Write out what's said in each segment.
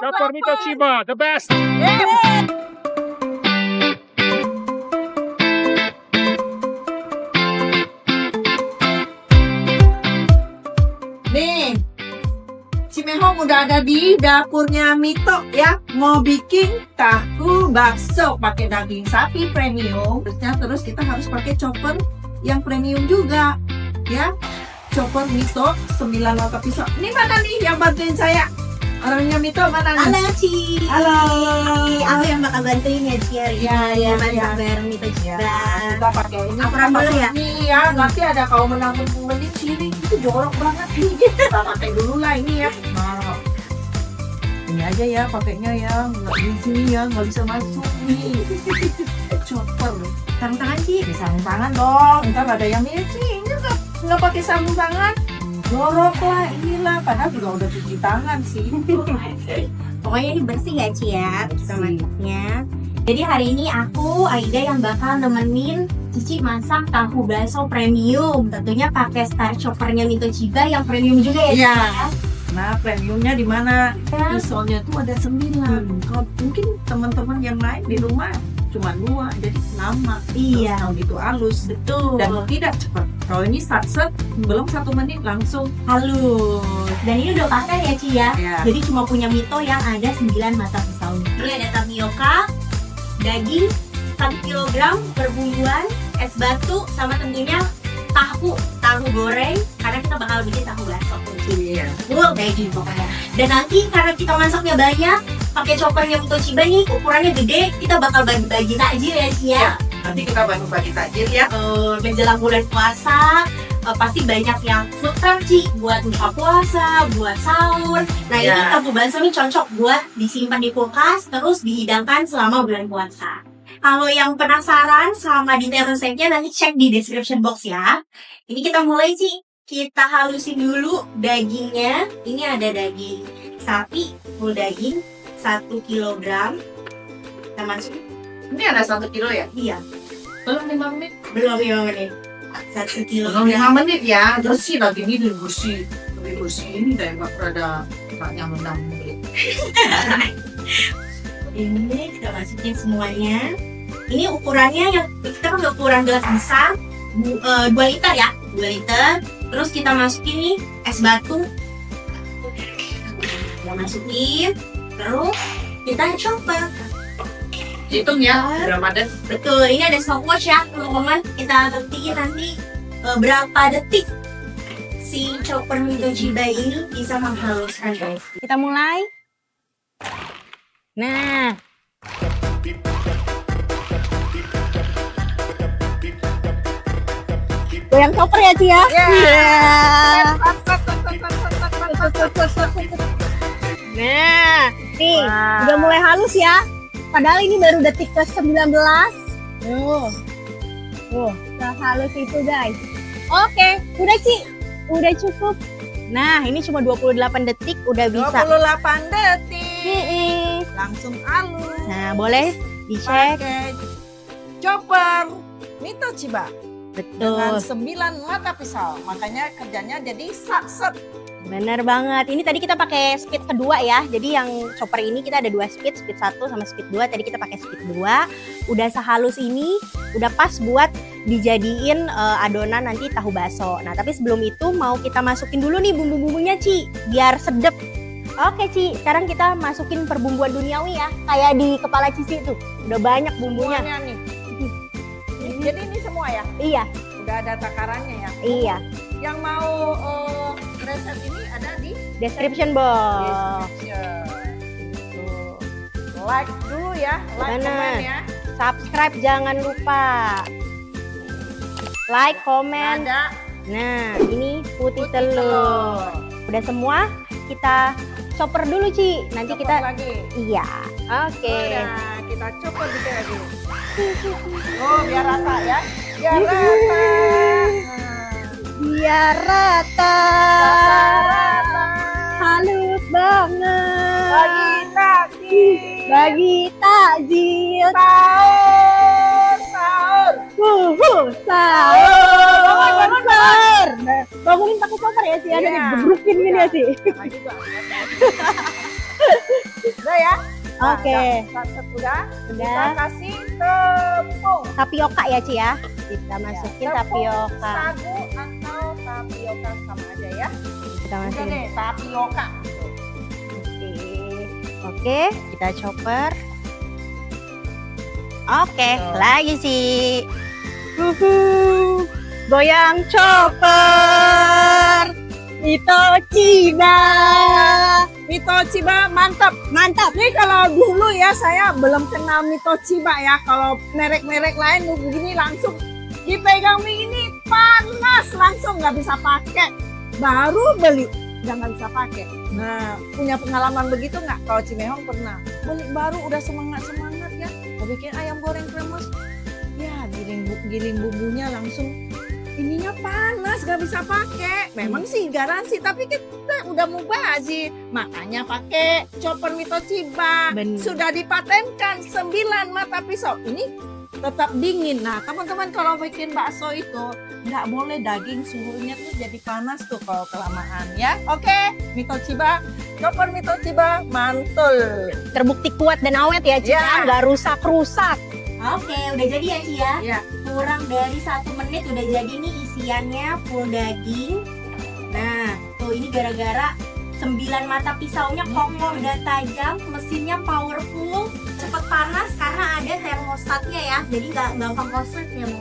Chopper Mito Chiba, the best. Nih, Cimehong udah ada di dapurnya Mito ya. Mau bikin tahu bakso pakai daging sapi premium. Terus kita harus pakai chopper yang premium juga ya. Chopper Mito 9 mata pisau. Ini mana nih yang bantuin saya? Orangnya Mito mana nih? Halo Ci. Halo. Aku yang bakal bantuin ya Ci. Ya. Masak bareng Mito juga. Kita pakai ini. Aku rambut dulu ya? Iya, nanti ada kau menang mending sini. Itu jorok banget nih. Kita pakai dulu lah ini ya. Nah, ini aja ya pakainya ya. Nggak di sini ya, nggak bisa masuk nih. Chopper. Sarung tangan Ci. Di sarung tangan dong. Ntar ada yang ini sih. Ini nggak pakai sarung tangan. Jorok lah, inilah. Padahal juga udah cuci tangan sih. Pokoknya ini bersih ya Ci ya. Kita Bersih. masaknya. Jadi hari ini aku Aida yang bakal nemenin Cici masak tahu bakso premium. Tentunya pakai star choppernya Mito Chiba yang premium juga ya Ci. Iya. Nah, premiumnya di mana? Ya. Pisaunya tuh ada 9. Kalau mungkin teman-teman yang lain di rumah cuma 2, jadi lama. Iya. Terus gitu halus. Betul. Dan tidak cepat. Kalau ini set belum 1 menit langsung. Halus. Dan ini udah pakai ya Ci ya. Ya. Jadi cuma punya Mito yang ada 9 mata pisau. Ini ada tapioka, daging 1 kg, perbumbuan, es batu, sama tentunya tahu goreng karena kita bakal bikin tahu bakso. Iya. Full daging pokoknya. Dan nanti karena kita masaknya banyak, pakai choppernya Mito Chiba nih ukurannya gede, kita bakal bagi-bagi takjil ya Ci ya. Nanti kita bagi takjil ya. Menjelang bulan puasa pasti banyak yang food truck Ci buat buka puasa, buat sahur. Nah ini Ya. tahu bakso nih cocok buat disimpan di kulkas terus dihidangkan selama bulan puasa. Kalau yang penasaran sama detail resepnya nanti cek di description box ya. Ini kita mulai Ci. Kita halusin dulu dagingnya. Ini ada daging sapi full daging 1 kg. Kita masukin. Ini ada 1 kilo ya? Iya, Belum 5 menit. belum 5 menit. 1 kg. Belum 5 menit ya. Bersih lagi ini lebih bersih. Lebih bersih ini daripada yang menang menit. Ini kita masukin semuanya. Ini ukurannya yang kita pakai ukuran gelas besar 2 liter ya, 2 liter. Terus kita masukin nih es batu. Kita masukin. Terus kita chopper. Hitung ya, berapa detik? Betul, ini ada stopwatch ya teman-teman. Kita buktiin nanti berapa detik si chopper Mito Chiba ini bisa menghaluskan guys. Kita mulai. Nah, goyang chopper ya Ci ya? Iya. Nah, nih Wah. udah mulai halus ya. Padahal ini baru detik ke-19. Udah halus itu guys. Oke, udah Ci. Udah cukup. Nah, ini cuma 28 detik udah bisa. 28 detik. Mm-mm. Langsung halus. Nah, boleh dicek. Pakai chopper Mito Chiba dengan Betul. 9 mata pisau. Makanya kerjanya jadi set. Bener banget. Ini tadi kita pakai speed kedua ya. Jadi yang chopper ini kita ada 2 speed 1 sama speed 2. Tadi kita pakai speed 2. Udah sehalus ini, udah pas buat dijadiin adonan nanti tahu bakso. Nah, tapi sebelum itu mau kita masukin dulu nih bumbu-bumbunya Ci, biar sedep. Oke Ci, sekarang kita masukin perbumbuan duniawi ya. Kayak di kepala Cici tuh. Udah banyak bumbunya. Semuanya nih. Jadi ini semua ya? Iya, Udah ada takarannya ya? iya. Yang mau resep ini ada di Description box. description. Tuh. Like dulu ya, like Bener. komen ya. Subscribe jangan lupa. Like, komen. Ada Nah, ini putih putih telur. Udah semua, kita chopper dulu Ci. Nanti Chopper kita lagi. iya. Oke. Udah, kita chopper dikit lagi. Oh, biar rata ya. Biar rata. Nah, Biar rata. rata. Halus banget. Bagi takjil. Bagi takjil. Sahur, sahur. Sahur. Bangun, bangun, Sahur. Nah, bangunin pakai chopper ya Ci. Ada Iya. dibegrukin gini ya Ci. Jangan juga. ya. Nah, Oke. Udah. Kita Udah. kasih tepung. Tapioka ya Ci ya. Kita masukin Tepung tapioka. sagu atau tapioka sama aja ya. Kita Udah masukin. deh, tapioka. Oke, kita chopper. Oke, Betul. lagi sih. Goyang chopper. Itu Cina. Mitochiba mantap. Mantap. Ini kalau dulu ya saya belum kenal Mitochiba ya. Kalau merek-merek lain begini langsung dipegang begini panas langsung nggak bisa pakai. Baru beli jangan bisa pakai. Nah punya pengalaman begitu nggak? Kalau Cimehong pernah beli baru udah semangat ya. Mau bikin ayam goreng kremes. Ya giling bumbunya langsung ininya panas gak bisa pakai. Memang sih garansi tapi kita udah mubazir. Makanya pakai chopper Mitochiba. Bener. Sudah dipatenkan 9 mata pisau. Ini tetap dingin. Nah, teman-teman kalau bikin bakso itu nggak boleh daging suhunya tuh jadi panas tuh kalau kelamaan ya. Oke, Mitochiba, chopper Mitochiba mantul. Terbukti kuat dan awet ya Ci, Ya. nggak rusak-rusak. Oke, udah jadi ya Ci ya. Ya. Kurang dari 1 menit udah jadi nih isiannya full daging. Nah, tuh ini gara-gara 9 mata pisaunya kokoh dan tajam, mesinnya powerful, cepet panas karena ada termostatnya ya, jadi nggak gampang koslet ya Mo.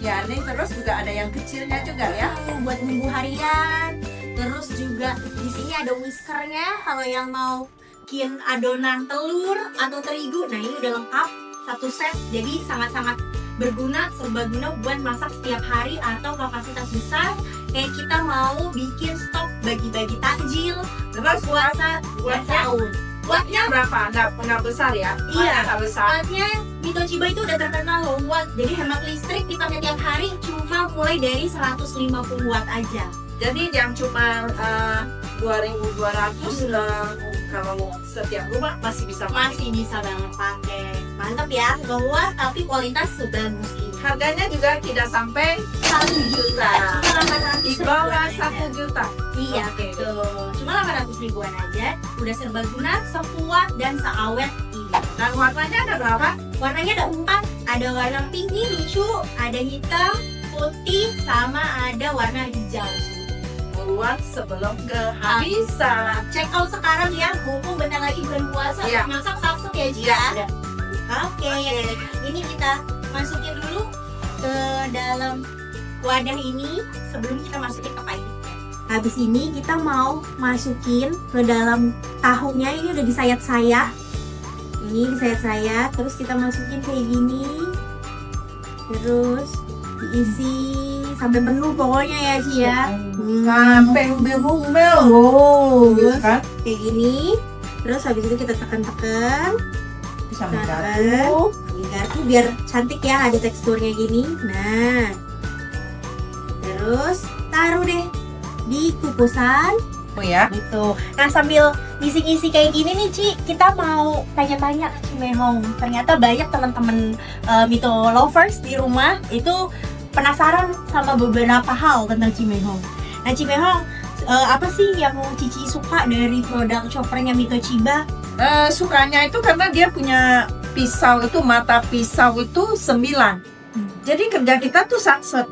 Ya, ini terus juga ada yang kecilnya juga ya. Buat bumbu harian, terus juga di sini ada whiskernya kalau yang mau bikin adonan telur atau terigu. Nah ini udah lengkap satu set, jadi sangat-sangat berguna, serbaguna buat masak setiap hari atau kapasitas besar. Kayak kita mau bikin stok bagi-bagi takjil, Terus puasa, dan buatnya sahur. Wattnya berapa? Nggak besar ya? Iya. Nggak besar. Saatnya Mitochiba itu udah terkenal low watt, jadi hemat listrik kita tiap hari cuma mulai dari 150 watt aja. Jadi yang cuma 2.200 kalau setiap rumah masih bisa pakai. Masih bisa banget pakai. Mantap ya, low watt tapi kualitas sebagus ini. Harganya juga tidak sampai 1 juta. Cuma 800 di bawah ribuan aja. 1 juta. Iya, Oke. betul. Cuma 800 ribuan aja, udah serbaguna, sekuat dan seawet ini. Dan warnanya ada berapa? Warnanya ada 4, ada warna pink nih lucu, ada hitam, putih, sama ada warna hijau. Buruan sebelum kehabisan. Check out sekarang ya, mumpung bentar lagi bulan puasa, Iya. masak satu ya Ji Iya. ya. Oke, ini kita masukin dulu ke dalam wadah ini sebelum kita masukin ke payetnya. Habis ini kita mau masukin ke dalam tahunya, ini udah disayat-sayat. Ini disayat-sayat, terus kita masukin kayak gini. Terus diisi sampai penuh pokoknya ya Ci ya. Sampai umel-umel loh. Kan? Kayak gini. Terus habis itu kita tekan-tekan. Bisa Garpu biar cantik ya, ada teksturnya gini. Nah, terus taruh deh di kukusan Oh ya. gitu. Nah sambil ngisi-ngisi kayak gini nih Ci, kita mau tanya-tanya ke Cimehong. Ternyata banyak teman-teman Mito lovers di rumah itu penasaran sama beberapa hal tentang Cimehong. Nah Cimehong, apa sih yang Cici suka dari produk choppernya Mitochiba? Sukanya itu karena dia punya pisau itu, mata pisau itu 9. Jadi kerja kita tuh satset.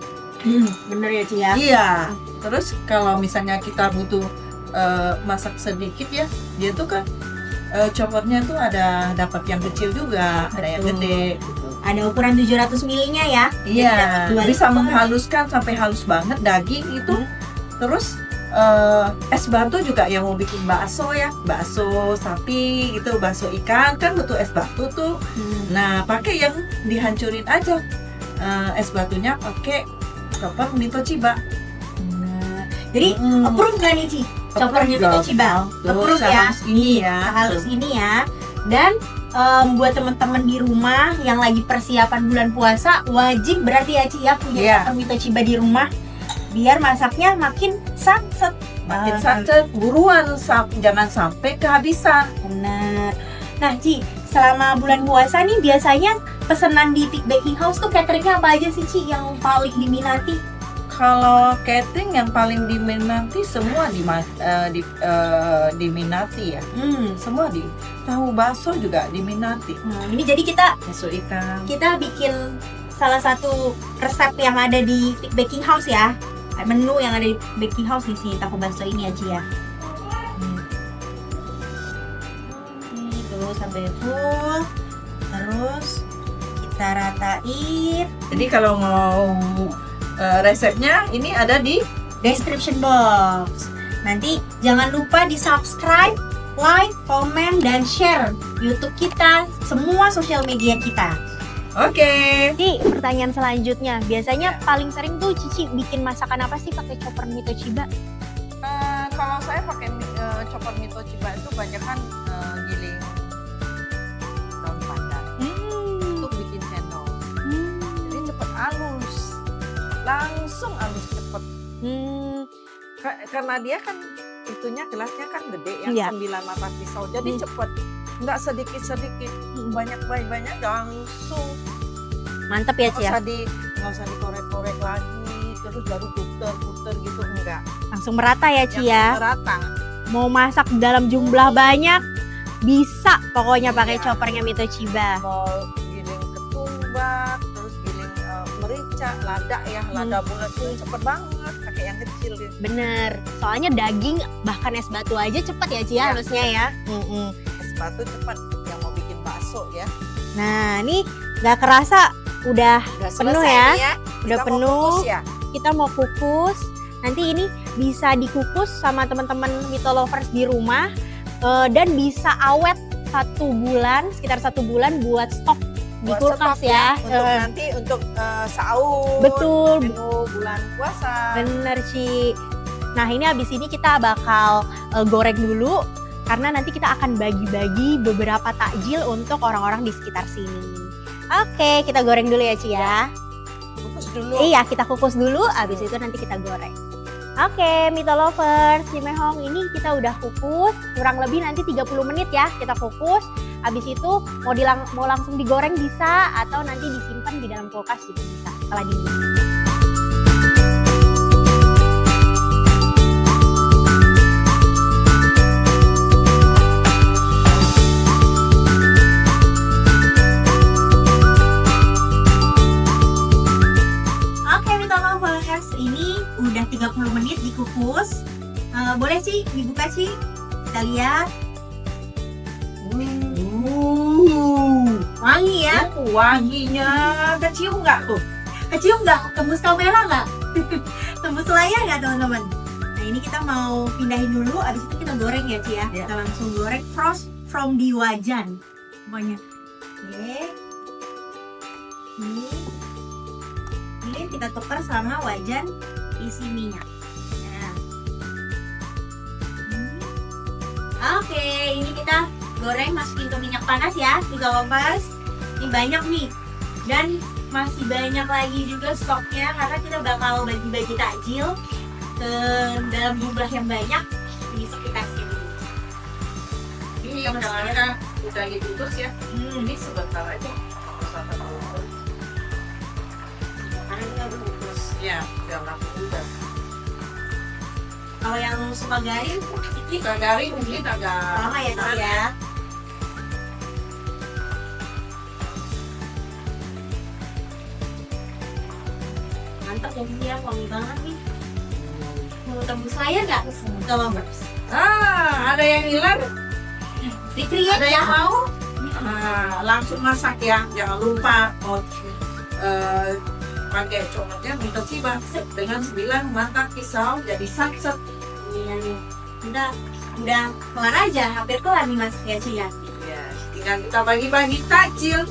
Bener ya Ci ya? Iya. Terus kalau misalnya kita butuh masak sedikit ya, dia tuh kan choppernya tuh ada dapat yang kecil juga, ada yang Betul. gede. Gitu. Ada ukuran 700 ml-nya ya. Iya. dapat dua Bisa liter. menghaluskan sampai halus banget daging itu. Terus es batu juga yang mau bikin bakso ya, bakso sapi gitu, bakso ikan kan butuh es batu tuh. Nah pakai yang dihancurin aja es batunya, pakai chopper Mitochiba. Nah, jadi approve nggak nih Ci? Choppernya Mitochiba? Tuh, Approve ya? sehalus ini ya. Halus ini ya. Dan buat teman-teman di rumah yang lagi persiapan bulan puasa, wajib berarti ya Ci ya punya Iya. chopper Mitochiba di rumah biar masaknya makin satset. Makin satset, buruan, jangan sampai kehabisan. Benar. Nah Ci, selama bulan puasa nih biasanya pesanan di Peak Baking House tuh cateringnya apa aja sih Ci yang paling diminati? Kalau catering yang paling diminati semua diminati ya. Semua tahu bakso juga diminati. Ini jadi kita Bakso ikan. bikin salah satu resep yang ada di baking house ya. Menu yang ada di baking house nih si tahu bakso ini ya Ci ya. Ini tuh sampai full. Terus kita ratain. Jadi kalau mau resepnya ini ada di Description box. Nanti jangan lupa di subscribe, like, komen, dan share YouTube kita, semua sosial media kita. Oke. Jadi pertanyaan selanjutnya, biasanya paling sering tuh Cici bikin masakan apa sih pakai chopper Mito Chiba? Kalau saya pakai chopper Mito Chiba itu banyak kan giling daun pandan untuk bikin cendol. Jadi cepet halus, langsung halus cepet. Karena dia kan itunya gelasnya kan gede yang Iya. 9 mata pisau, jadi cepet. Nggak sedikit-sedikit, banyak langsung. Mantep ya Ci ya, Nggak usah dikorek-korek lagi, terus baru puter gitu, enggak. langsung merata ya Ci Yang ya. merata. Mau masak dalam jumlah banyak, bisa pokoknya pakai Iya. choppernya Mito Chiba. Mau giling ketumbar, terus giling merica, lada ya, lada bulat itu cepet banget, pakai yang kecil ya. Bener, soalnya daging bahkan es batu aja cepet ya Ci ya Iya. harusnya ya. Es batu cepet, yang mau bikin bakso ya. Nah ini nggak kerasa udah Udah penuh selesai ya, nih udah Kita mau penuh. kukus ya. Kita mau kukus. Nanti ini bisa dikukus sama teman-teman Mito lovers di rumah dan bisa awet 1 bulan, sekitar 1 bulan buat stok di Buat kulkas stok ya. Untuk nanti untuk sahur. Betul, Menu bulan puasa. bener Ci. Nah ini habis ini kita bakal goreng dulu karena nanti kita akan bagi-bagi beberapa takjil untuk orang-orang di sekitar sini. Oke, kita goreng dulu ya Ci ya. Kukus dulu. Iya, kita kukus dulu, habis itu nanti kita goreng. Oke, Mito lovers, Cimehong ini kita udah kukus, kurang lebih nanti 30 menit ya kita kukus. Habis itu mau langsung digoreng bisa atau nanti disimpan di dalam kulkas juga bisa setelah dingin. Oke, Mito lovers, ini udah 30 menit dikukus. Boleh sih dibuka sih, kita lihat. Wangi ya? Wanginya kecium nggak tuh? Kecium nggak? Tembus kamera nggak? Tembus layar nggak teman-teman? Nah ini kita mau pindahin dulu, abis itu kita goreng ya Ci ya. Iya. Kita langsung goreng frost from di wajan. Pokoknya. Oke. Ini kita tukar sama wajan isi minyak. Nah. Oke, ini kita goreng masukin ke minyak panas ya, Mito lovers. Ini banyak nih. Dan masih banyak lagi juga stoknya karena kita bakal bagi-bagi takjil ke dalam jumlah yang banyak di sekitar sini. Ini Kita masukin. karena udah dikukus ya. Ini sebentar aja. Karena ini udah bungkus. Ya, udah langsung udah. Kalau yang suka garing, ini Kita garing mungkin agak lama ya Ci ya. Mantap ya Ci ya, wangi banget nih. Mau tembus layar nggak? Mito lovers. ada yang hilang, Dikriat ada ya. yang mau. Langsung masak ya, jangan lupa pakai coklatnya Mito Chiba dengan 9 mata pisau jadi sat-sat. Iya nih. Udah kelar aja, hampir kelar nih Mas ya Ci ya. Ya, tinggal kita bagi-bagi takjil.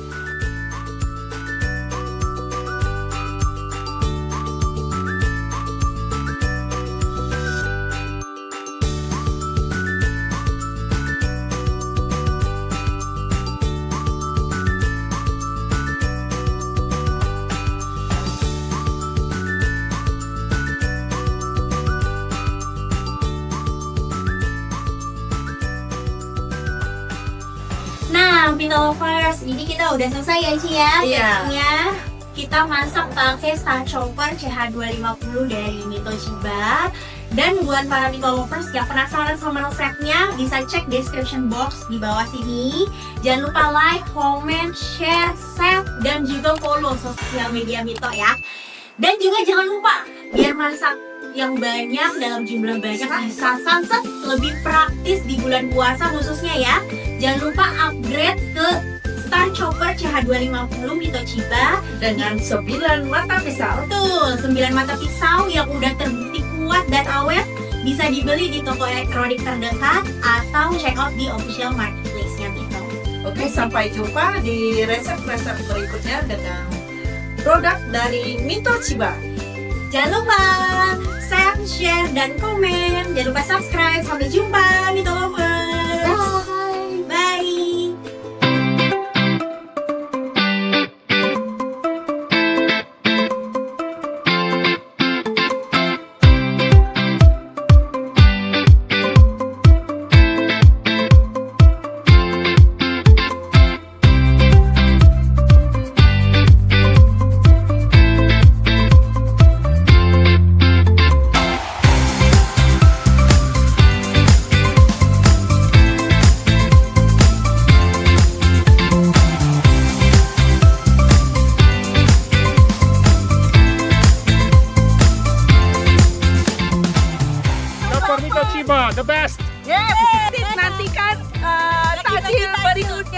Nah, Mito lovers, ini kita udah selesai ya Ci ya Iya. bakingnya. kita masak pakai Star Chopper CH250 dari Mito Chiba. Dan buat para Mito lovers yang penasaran sama resepnya, bisa cek description box di bawah sini. Jangan lupa like, comment, share, save, dan juga follow sosial media Mito ya. Dan juga jangan lupa, biar masak yang banyak dalam jumlah banyak bisa samsat lebih praktis di bulan puasa khususnya ya. Jangan lupa upgrade ke Star Chopper CH250 Mito Chiba Dengan 9 mata pisau. Betul, 9 mata pisau yang udah terbukti kuat dan awet, bisa dibeli di toko elektronik terdekat atau check out di official marketplace-nya Mito. Oke, sampai jumpa di resep-resep berikutnya dengan produk dari Mito Chiba. Jangan lupa share, dan komen. Jangan lupa subscribe. Sampai jumpa Mito lovers. Bye. Dapur Mito Chiba, the best. Yes, nantikan saji berikutnya.